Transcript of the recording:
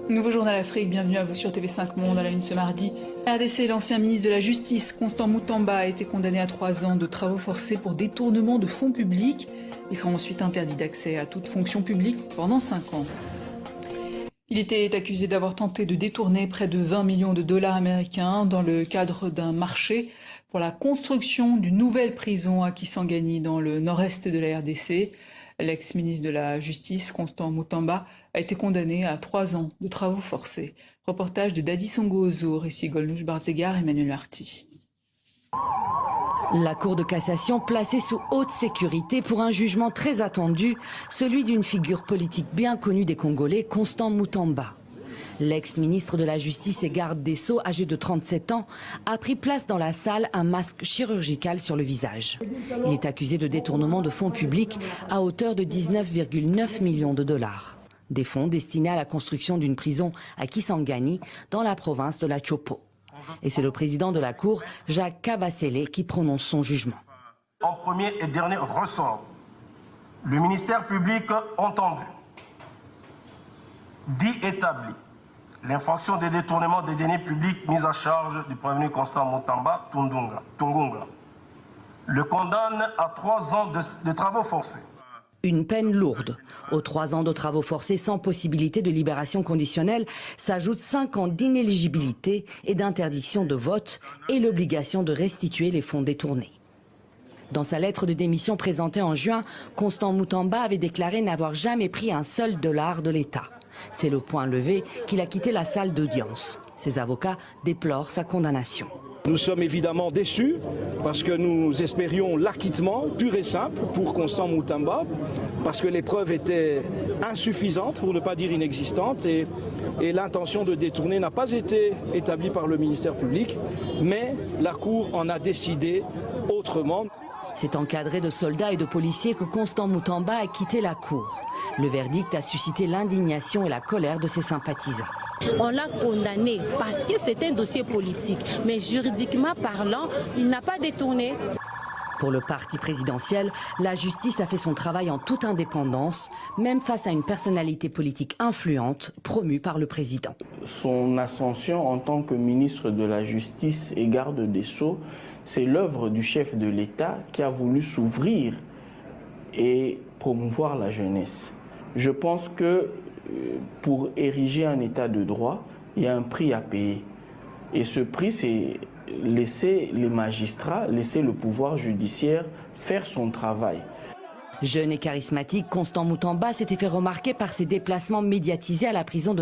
Nouveau journal Afrique, bienvenue à vous sur TV5 Monde à la une ce mardi. RDC, l'ancien ministre de la Justice, Constant Moutamba, a été condamné à 3 ans de travaux forcés pour détournement de fonds publics. Il sera ensuite interdit d'accès à toute fonction publique pendant 5 ans. Il était accusé d'avoir tenté de détourner près de 20 millions de dollars américains dans le cadre d'un marché pour la construction d'une nouvelle prison à Kisangani dans le nord-est de la RDC. L'ex-ministre de la Justice, Constant Moutamba, a été condamné à 3 ans de travaux forcés. Reportage de Dadi Songo-Ozo, récit Golnouch Barzegar, Emmanuel Marty. La Cour de cassation placée sous haute sécurité pour un jugement très attendu, celui d'une figure politique bien connue des Congolais, Constant Moutamba. L'ex-ministre de la Justice et garde des Sceaux, âgé de 37 ans, a pris place dans la salle, un masque chirurgical sur le visage. Il est accusé de détournement de fonds publics à hauteur de 19,9 millions de dollars. Des fonds destinés à la construction d'une prison à Kisangani, dans la province de la Chopo. Et c'est le président de la Cour, Jacques Kabasele, qui prononce son jugement. En premier et dernier ressort, le ministère public entendu, dit établi, l'infraction de détournement des deniers publics mise à charge du prévenu Constant Moutamba Tungunga, le condamne à 3 ans de travaux forcés. Une peine lourde. Aux 3 ans de travaux forcés sans possibilité de libération conditionnelle s'ajoutent 5 ans d'inéligibilité et d'interdiction de vote et l'obligation de restituer les fonds détournés. Dans sa lettre de démission présentée en juin, Constant Moutamba avait déclaré n'avoir jamais pris un seul dollar de l'État. C'est le point levé qu'il a quitté la salle d'audience. Ses avocats déplorent sa condamnation. Nous sommes évidemment déçus parce que nous espérions l'acquittement pur et simple pour Constant Moutamba, parce que les preuves étaient insuffisantes, pour ne pas dire inexistantes, et l'intention de détourner n'a pas été établie par le ministère public, mais la Cour en a décidé autrement. C'est encadré de soldats et de policiers que Constant Moutamba a quitté la cour. Le verdict a suscité l'indignation et la colère de ses sympathisants. On l'a condamné parce que c'est un dossier politique, mais juridiquement parlant, il n'a pas détourné. Pour le parti présidentiel, la justice a fait son travail en toute indépendance, même face à une personnalité politique influente promue par le président. Son ascension en tant que ministre de la Justice et garde des Sceaux, c'est l'œuvre du chef de l'État qui a voulu s'ouvrir et promouvoir la jeunesse. Je pense que pour ériger un État de droit, il y a un prix à payer. Et ce prix, c'est laisser les magistrats, laisser le pouvoir judiciaire faire son travail. Jeune et charismatique, Constant Moutamba s'était fait remarquer par ses déplacements médiatisés à la prison de